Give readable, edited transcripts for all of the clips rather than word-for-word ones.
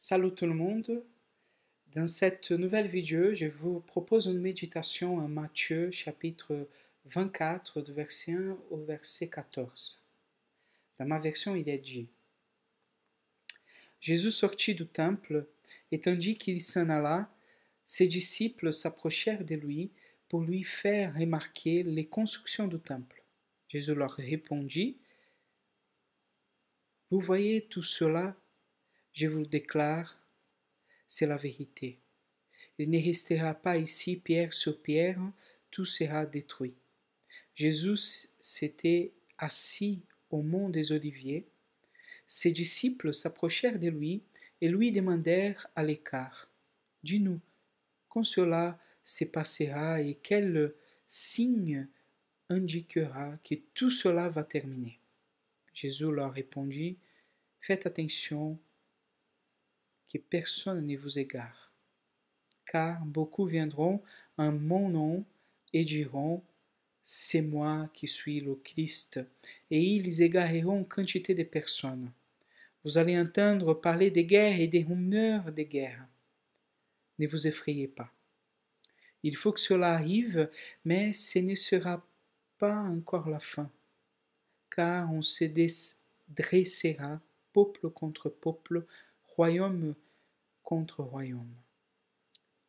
Salut tout le monde. Dans cette nouvelle vidéo, je vous propose une méditation en Matthieu chapitre 24 du verset 1 au verset 14. Dans ma version, il est dit: Jésus sortit du temple et tandis qu'il s'en alla, ses disciples s'approchèrent de lui pour lui faire remarquer les constructions du temple. Jésus leur répondit: Vous voyez tout cela? Je vous le déclare, c'est la vérité. Il ne restera pas ici pierre sur pierre, tout sera détruit. Jésus s'était assis au mont des Oliviers. Ses disciples s'approchèrent de lui et lui demandèrent à l'écart: Dis-nous, quand cela se passera et quel signe indiquera que tout cela va terminer? Jésus leur répondit: Faites attention que personne ne vous égare. Car beaucoup viendront en mon nom et diront: C'est moi qui suis le Christ, et ils égareront quantité de personnes. Vous allez entendre parler de guerres et des rumeurs de guerre. Ne vous effrayez pas. Il faut que cela arrive, mais ce ne sera pas encore la fin, car on se dressera peuple contre peuple, royaume contre royaume.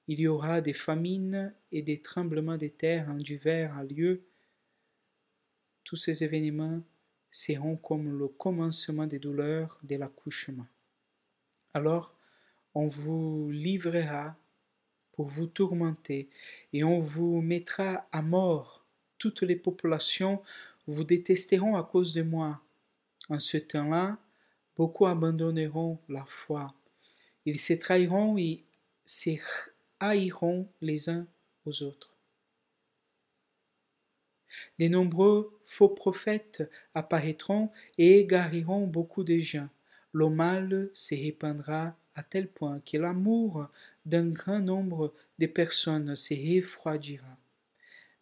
Il y aura des famines et des tremblements de terre en divers lieux. Tous ces événements seront comme le commencement des douleurs de l'accouchement. Alors, on vous livrera pour vous tourmenter et on vous mettra à mort. Toutes les populations vous détesteront à cause de moi. En ce temps-là, beaucoup abandonneront la foi. Ils se trahiront et se haïront les uns aux autres. De nombreux faux prophètes apparaîtront et égareront beaucoup de gens. Le mal se répandra à tel point que l'amour d'un grand nombre de personnes se refroidira.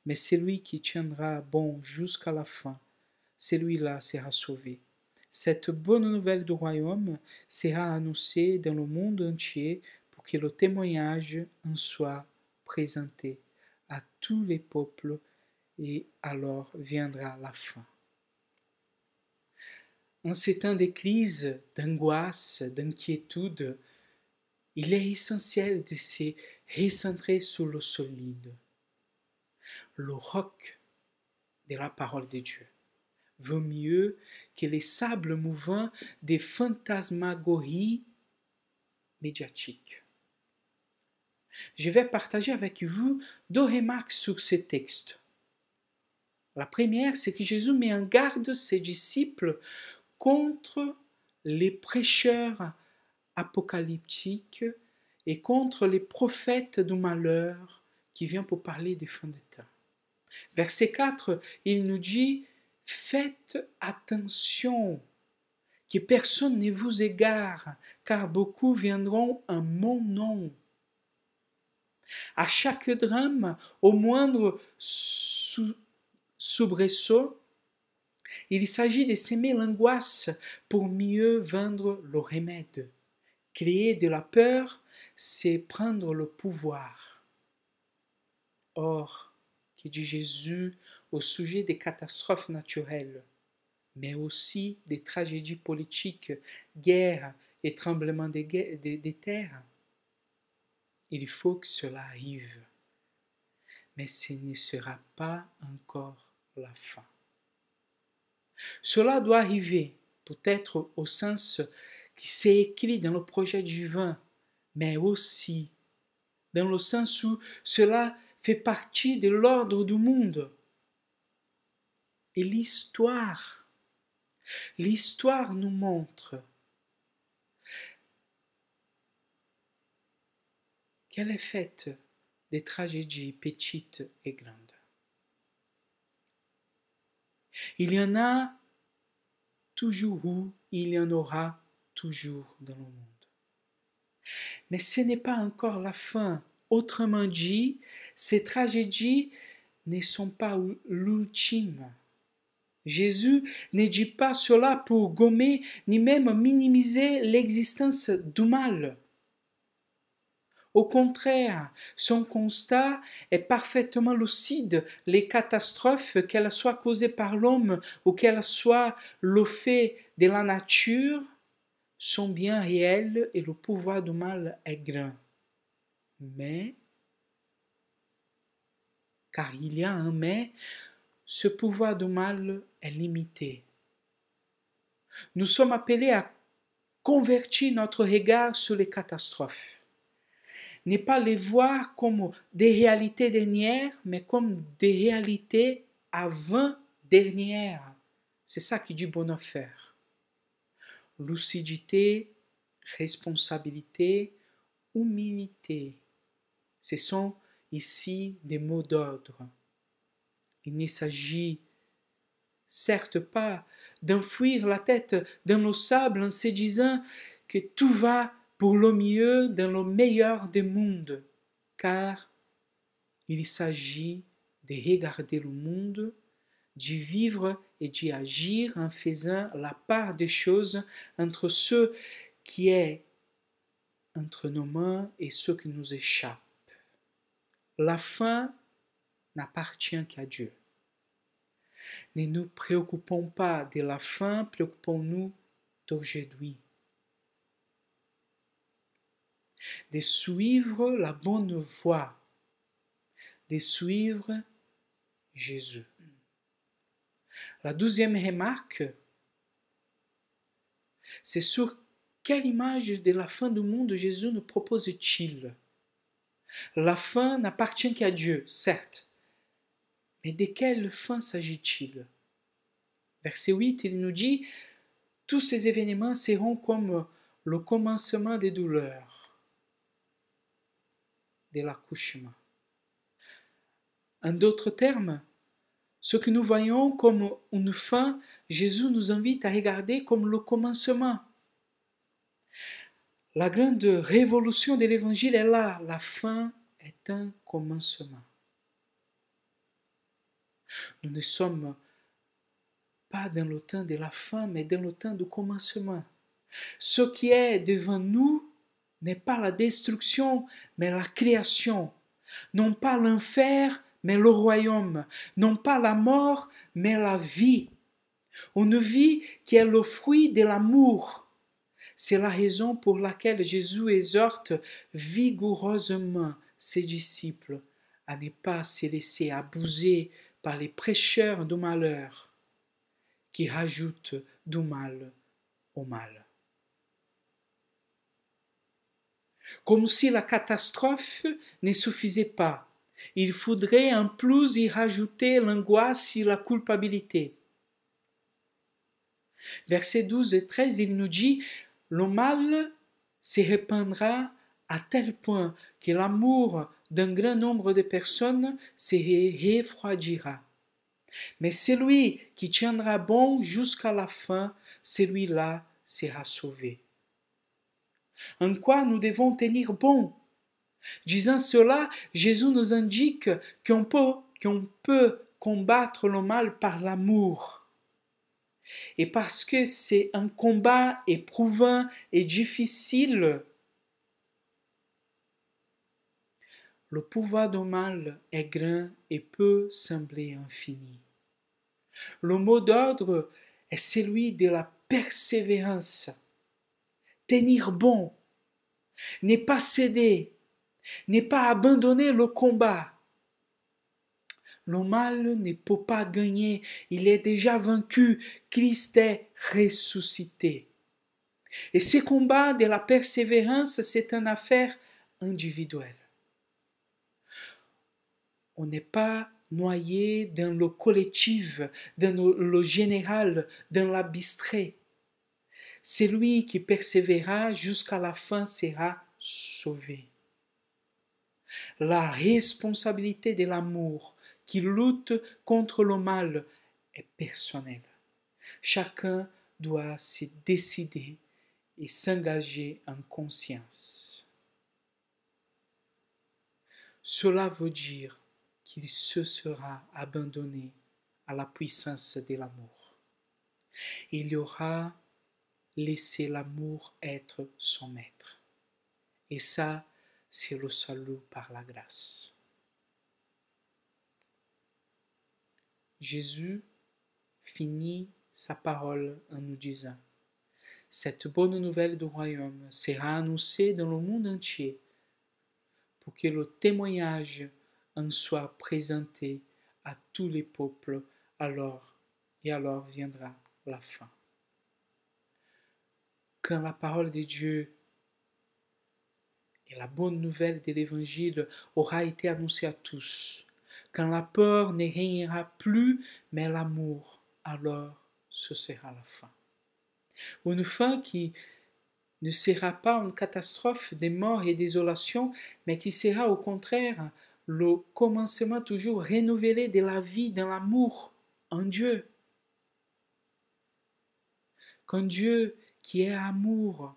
Mais celui qui tiendra bon jusqu'à la fin, celui-là sera sauvé. Cette bonne nouvelle du royaume sera annoncée dans le monde entier pour que le témoignage en soit présenté à tous les peuples, et alors viendra la fin. En ces temps de crise, d'angoisse, d'inquiétude, il est essentiel de se recentrer sur le solide, le roc de la parole de Dieu. Vaut mieux que les sables mouvants des fantasmagories médiatiques. Je vais partager avec vous deux remarques sur ce texte. La première, c'est que Jésus met en garde ses disciples contre les prêcheurs apocalyptiques et contre les prophètes du malheur qui viennent pour parler des fins de temps. Verset 4, il nous dit: Faites attention que personne ne vous égare, car beaucoup viendront en mon nom. À chaque drame, au moindre soubresaut, il s'agit de semer l'angoisse pour mieux vendre le remède. Créer de la peur, c'est prendre le pouvoir. Or, que dit Jésus au sujet des catastrophes naturelles, mais aussi des tragédies politiques, guerres et tremblements de terre? Il faut que cela arrive, mais ce ne sera pas encore la fin. Cela doit arriver, peut-être au sens qui s'est écrit dans le projet divin, mais aussi dans le sens où cela fait partie de l'ordre du monde. Et l'histoire nous montre qu'elle est faite de tragédies petites et grandes. Il y en a toujours eu, il y en aura toujours dans le monde. Mais ce n'est pas encore la fin. Autrement dit, ces tragédies ne sont pas l'ultime Jésus ne dit pas cela pour gommer ni même minimiser l'existence du mal. Au contraire, son constat est parfaitement lucide. Les catastrophes, qu'elles soient causées par l'homme ou qu'elles soient le fait de la nature, sont bien réelles et le pouvoir du mal est grand. Mais, car il y a un mais, ce pouvoir du mal est limité. Nous sommes appelés à convertir notre regard sur les catastrophes. Ne pas les voir comme des réalités dernières, mais comme des réalités avant-dernières. C'est ça qui dit Bonhoeffer. Lucidité, responsabilité, humilité. Ce sont ici des mots d'ordre. Il ne s'agit certes pas d'enfouir la tête dans le sable en se disant que tout va pour le mieux dans le meilleur des mondes, car il s'agit de regarder le monde, d'y vivre et d'y agir en faisant la part des choses entre ce qui est entre nos mains et ce qui nous échappe. La fin n'appartient qu'à Dieu. Ne nous préoccupons pas de la fin, préoccupons-nous d'aujourd'hui. De suivre la bonne voie, de suivre Jésus. La deuxième remarque, c'est sur quelle image de la fin du monde Jésus nous propose-t-il? La fin n'appartient qu'à Dieu, certes, mais de quelle fin s'agit-il? Verset 8, il nous dit « Tous ces événements seront comme le commencement des douleurs, de l'accouchement. » En d'autres termes, ce que nous voyons comme une fin, Jésus nous invite à regarder comme le commencement. La grande révolution de l'Évangile est là. La fin est un commencement. Nous ne sommes pas dans le temps de la fin, mais dans le temps du commencement. Ce qui est devant nous n'est pas la destruction, mais la création. Non pas l'enfer, mais le royaume. Non pas la mort, mais la vie. Une vie qui est le fruit de l'amour. C'est la raison pour laquelle Jésus exhorte vigoureusement ses disciples à ne pas se laisser abuser par les prêcheurs du malheur qui rajoutent du mal au mal. Comme si la catastrophe ne suffisait pas, il faudrait en plus y rajouter l'angoisse et la culpabilité. Versets 12 et 13, il nous dit « Le mal se répandra à tel point que l'amour d'un grand nombre de personnes se refroidira. Mais celui qui tiendra bon jusqu'à la fin, celui-là sera sauvé. » En quoi nous devons tenir bon? Disant cela, Jésus nous indique qu'on peut combattre le mal par l'amour. Et parce que c'est un combat éprouvant et difficile, le pouvoir du mal est grand et peut sembler infini. Le mot d'ordre est celui de la persévérance. Tenir bon, ne pas céder, ne pas abandonner le combat. Le mal ne peut pas gagner, il est déjà vaincu, Christ est ressuscité. Et ce combat de la persévérance, c'est une affaire individuelle. On n'est pas noyé dans le collectif, dans le général, dans l'abstrait. Celui qui persévérera jusqu'à la fin sera sauvé. La responsabilité de l'amour qui lutte contre le mal est personnelle. Chacun doit se décider et s'engager en conscience. Cela veut dire qu'il se sera abandonné à la puissance de l'amour. Il y aura laissé l'amour être son maître. Et ça, c'est le salut par la grâce. Jésus finit sa parole en nous disant: cette bonne nouvelle du royaume sera annoncée dans le monde entier pour que le témoignage en soit présenté à tous les peuples, alors viendra la fin. Quand la parole de Dieu et la bonne nouvelle de l'Évangile aura été annoncée à tous, quand la peur ne régnera plus, mais l'amour, alors ce sera la fin. Une fin qui ne sera pas une catastrophe de mort et désolation, mais qui sera au contraire le commencement toujours renouvelé de la vie dans l'amour en Dieu. Quand Dieu, qui est amour,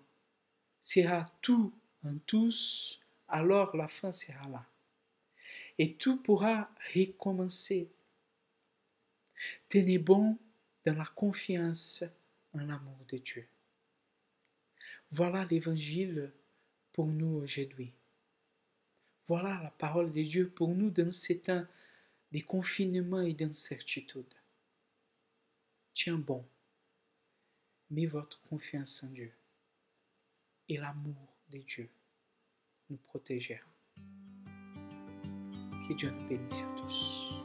sera tout en tous, alors la fin sera là. Et tout pourra recommencer. Tenez bon dans la confiance en l'amour de Dieu. Voilà l'évangile pour nous aujourd'hui. Voilà la parole de Dieu pour nous dans ces temps de confinement et d'incertitude. Tiens bon, mets votre confiance en Dieu et l'amour de Dieu nous protégera. Que Dieu nous bénisse à tous.